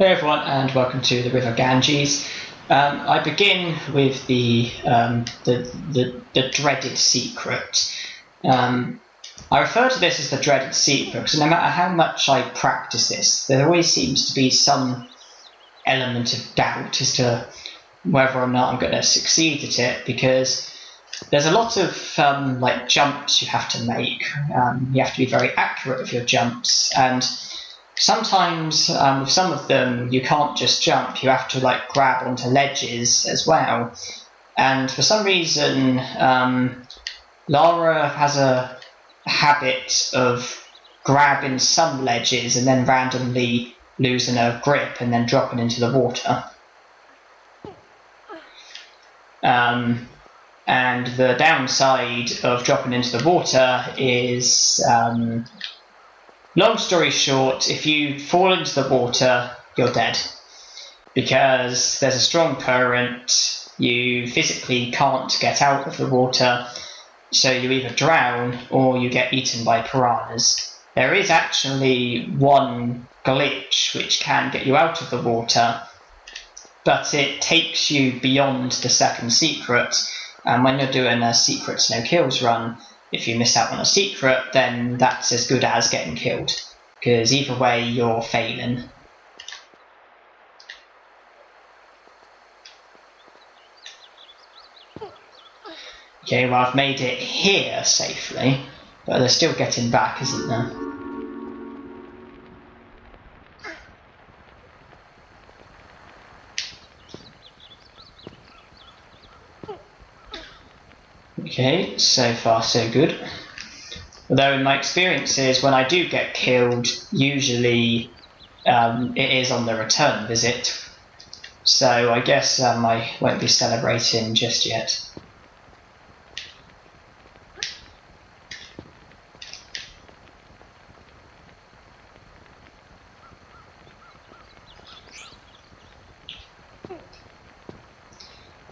Hello everyone and welcome to the River Ganges. I begin with the dreaded secret. I refer to this as the dreaded secret because no matter how much I practice this, there always seems to be some element of doubt as to whether or not I'm going to succeed at it, because there's a lot of jumps you have to make. You have to be very accurate with your jumps, and sometimes with some of them you can't just jump, you have to grab onto ledges as well. And for some reason Lara has a habit of grabbing some ledges and then randomly losing her grip and then dropping into the water. And the downside of dropping into the water is, long story short, if you fall into the water, you're dead. Because there's a strong current, you physically can't get out of the water, so you either drown or you get eaten by piranhas. There is actually one glitch which can get you out of the water, but it takes you beyond the second secret. And when you're doing a Secret's No Kills run, if you miss out on a secret, then that's as good as getting killed, because either way you're failing. Okay, well I've made it here safely, but they're still getting back, isn't there? Okay, so far so good. Although in my experiences, when I do get killed, usually it is on the return visit. So I guess I won't be celebrating just yet.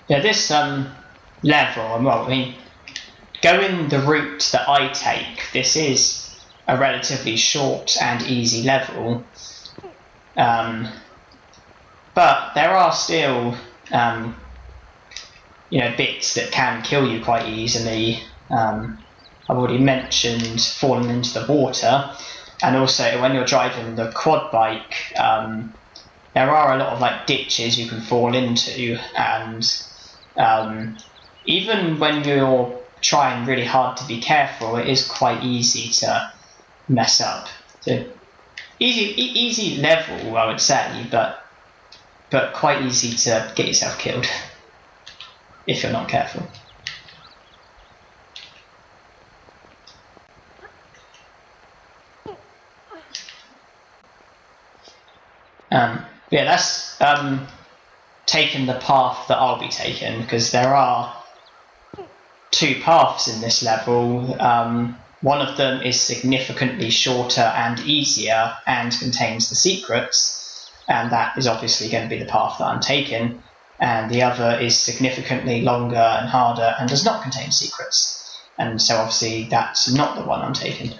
Yeah, this level, well, I mean, going the route that I take, this is a relatively short and easy level, but there are still bits that can kill you quite easily. I've already mentioned falling into the water, and also when you're driving the quad bike, there are a lot of ditches you can fall into, and even when you're trying really hard to be careful, it is quite easy to mess up. So easy level, I would say, but quite easy to get yourself killed if you're not careful. Yeah, that's taking the path that I'll be taking, because there are two paths in this level. One of them is significantly shorter and easier and contains the secrets, and that is obviously going to be the path that I'm taking, and the other is significantly longer and harder and does not contain secrets, and so obviously that's not the one I'm taking.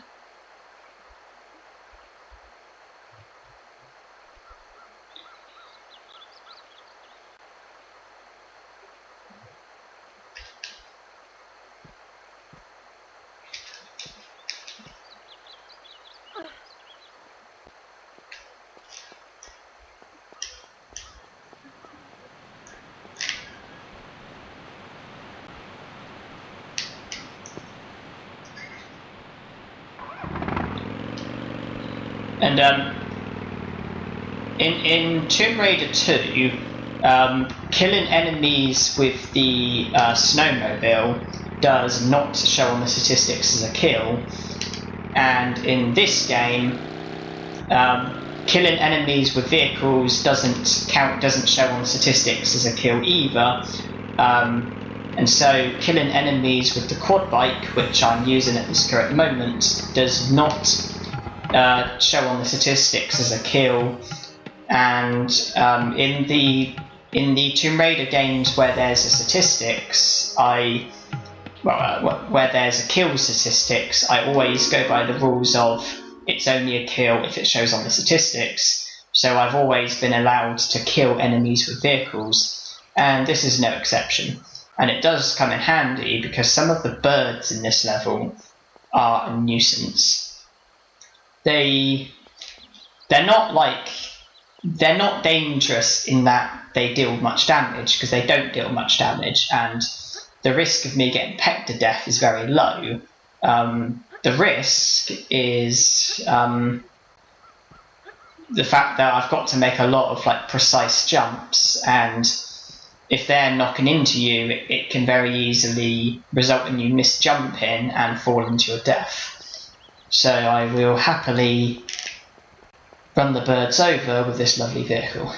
And in Tomb Raider 2, killing enemies with the snowmobile does not show on the statistics as a kill, and in this game, killing enemies with vehicles doesn't show on the statistics as a kill either. And so killing enemies with the quad bike, which I'm using at this current moment, does not show on the statistics as a kill. And in the Tomb Raider games where there's a statistics, where there's a kill statistics, I always go by the rules of it's only a kill if it shows on the statistics. so I've always been allowed to kill enemies with vehicles, and this is no exception. And it does come in handy because some of the birds in this level are a nuisance. They're not dangerous in that they deal much damage, because they don't deal much damage, and the risk of me getting pecked to death is very low. The risk is the fact that I've got to make a lot of precise jumps, and if they're knocking into you, it can very easily result in you misjumping and falling to your death. So I will happily run the birds over with this lovely vehicle.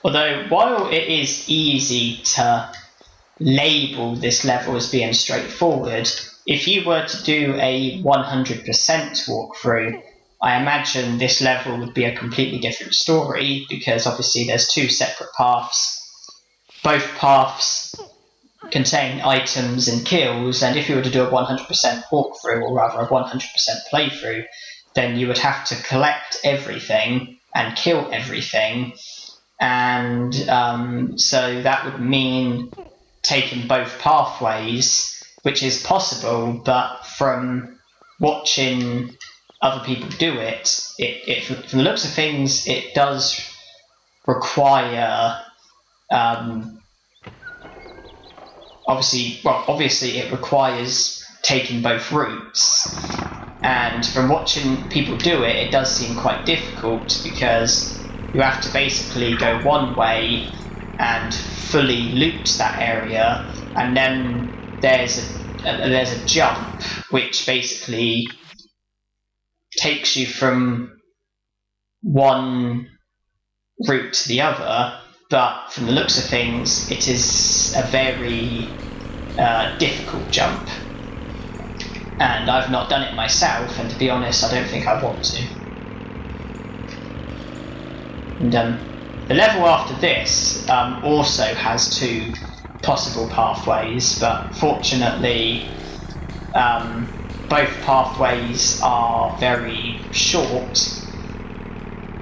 Although, while it is easy to label this level as being straightforward, if you were to do a 100% walkthrough, I imagine this level would be a completely different story, because obviously there's two separate paths. Both paths contain items and kills, and if you were to do a 100% walkthrough, or rather a 100% playthrough, then you would have to collect everything and kill everything. And so that would mean taking both pathways, which is possible, but from watching other people do it, from the looks of things, it does require obviously it requires taking both routes, and from watching people do it, it does seem quite difficult, because you have to basically go one way and fully loot that area, and then there's a jump which basically takes you from one route to the other, but from the looks of things it is a very difficult jump, and I've not done it myself, and to be honest I don't think I want to. And the level after this also has two possible pathways, but fortunately both pathways are very short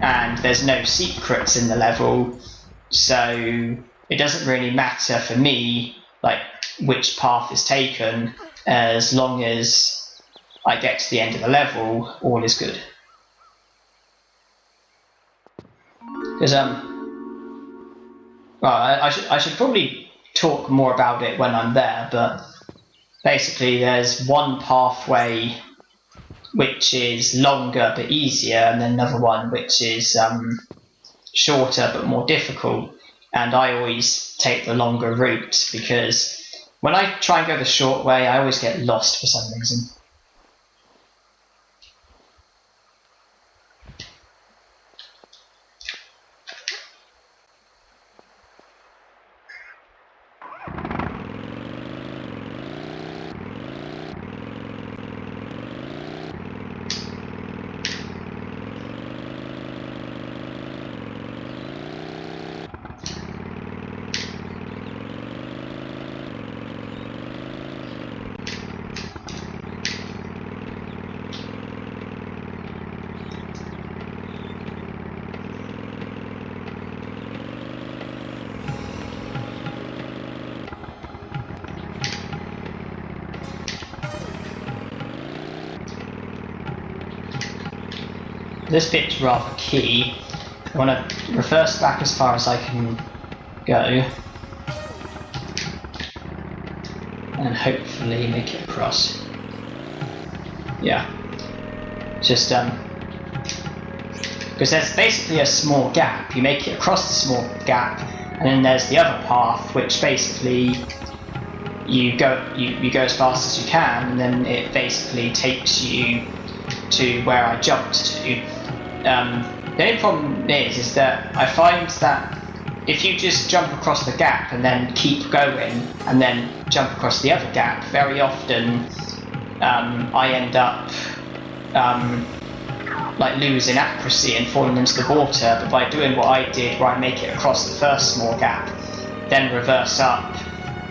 and there's no secrets in the level, so it doesn't really matter for me which path is taken. As long as I get to the end of the level, all is good. Because I should probably talk more about it when I'm there, but basically there's one pathway which is longer but easier, and then another one which is shorter but more difficult, and I always take the longer route, because when I try and go the short way I always get lost for some reason. This bit's rather key. I want to reverse back as far as I can go, and hopefully make it across. Yeah. Just because there's basically a small gap. You make it across the small gap, and then there's the other path, which basically you go as fast as you can, and then it basically takes you to where I jumped to. The only problem is that I find that if you just jump across the gap and then keep going and then jump across the other gap, very often I end up like losing accuracy and falling into the water. But by doing what I did, where I make it across the first small gap, then reverse up,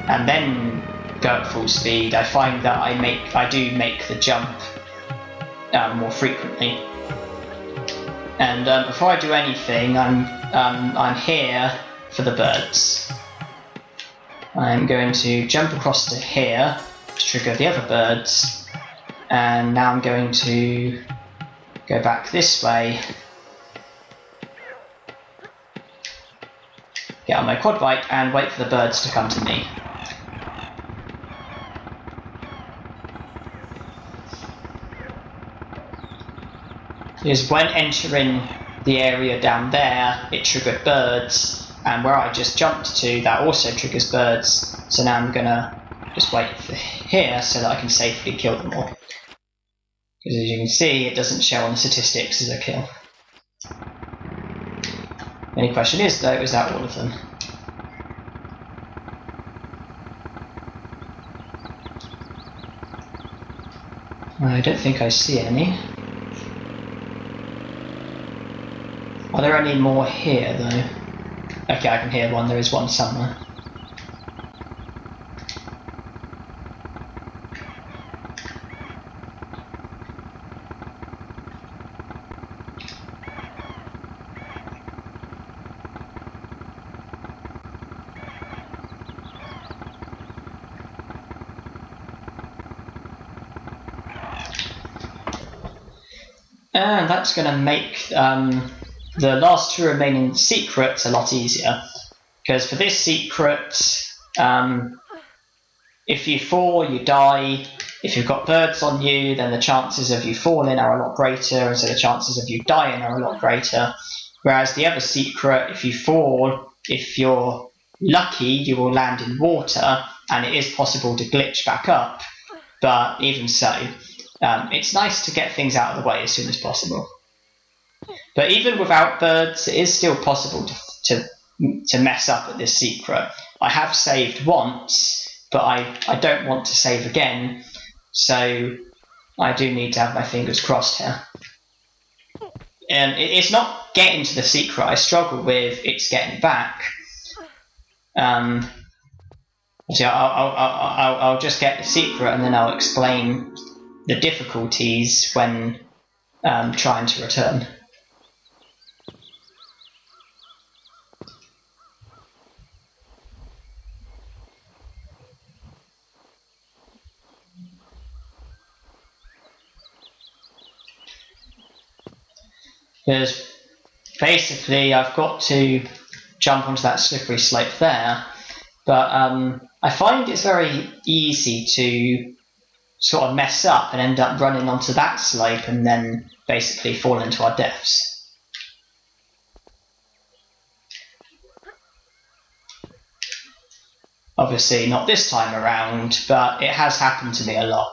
and then go at full speed, I find that I do make the jump more frequently. And before I do anything, I'm here for the birds. I'm going to jump across to here to trigger the other birds, and now I'm going to go back this way, get on my quad bike and wait for the birds to come to me. Because when entering the area down there, it triggered birds, and where I just jumped to, that also triggers birds. So now I'm gonna just wait for here so that I can safely kill them all. Because as you can see, it doesn't show on the statistics as a kill. The only question is though, is that all of them? I don't think I see any. Are there any more here though? Okay, I can hear one, there is one somewhere. And that's going to make the last two remaining secrets a lot easier. Because for this secret, if you fall, you die. If you've got birds on you, then the chances of you falling are a lot greater, and so the chances of you dying are a lot greater. Whereas the other secret, if you fall, if you're lucky, you will land in water, and it is possible to glitch back up. But even so, it's nice to get things out of the way as soon as possible. But even without birds, it is still possible to mess up at this secret. I have saved once, but I don't want to save again, so I do need to have my fingers crossed here. It's not getting to the secret I struggle with, it's getting back. So I'll just get the secret and then I'll explain the difficulties when trying to return. Because basically I've got to jump onto that slippery slope there, but I find it's very easy to sort of mess up and end up running onto that slope and then basically fall into our deaths. Obviously not this time around, but it has happened to me a lot.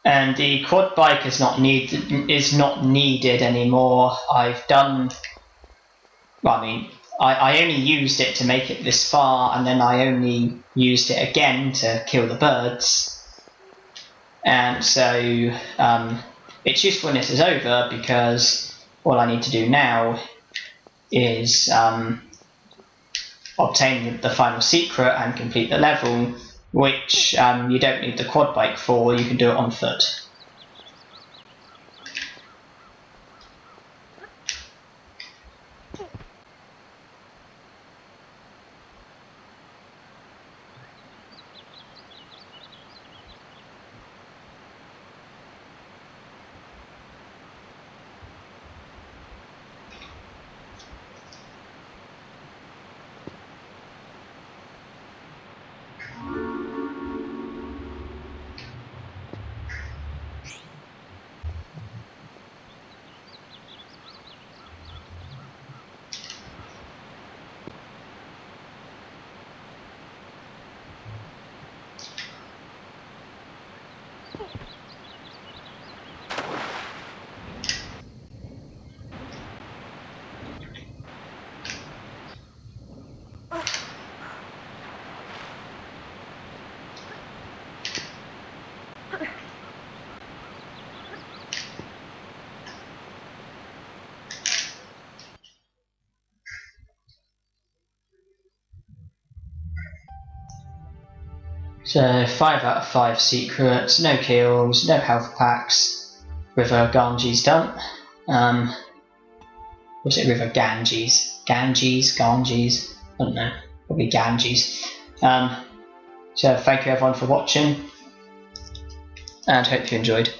And the quad bike is not needed anymore. I've done. Well, I mean, I only used it to make it this far, and then I only used it again to kill the birds. And so its usefulness is over because all I need to do now is obtain the final secret and complete the level, which you don't need the quad bike for, you can do it on foot. So 5 out of 5 secrets, no kills, no health packs. River Ganges done. Was it River Ganges? Ganges? I don't know. Probably Ganges. So thank you everyone for watching, and hope you enjoyed.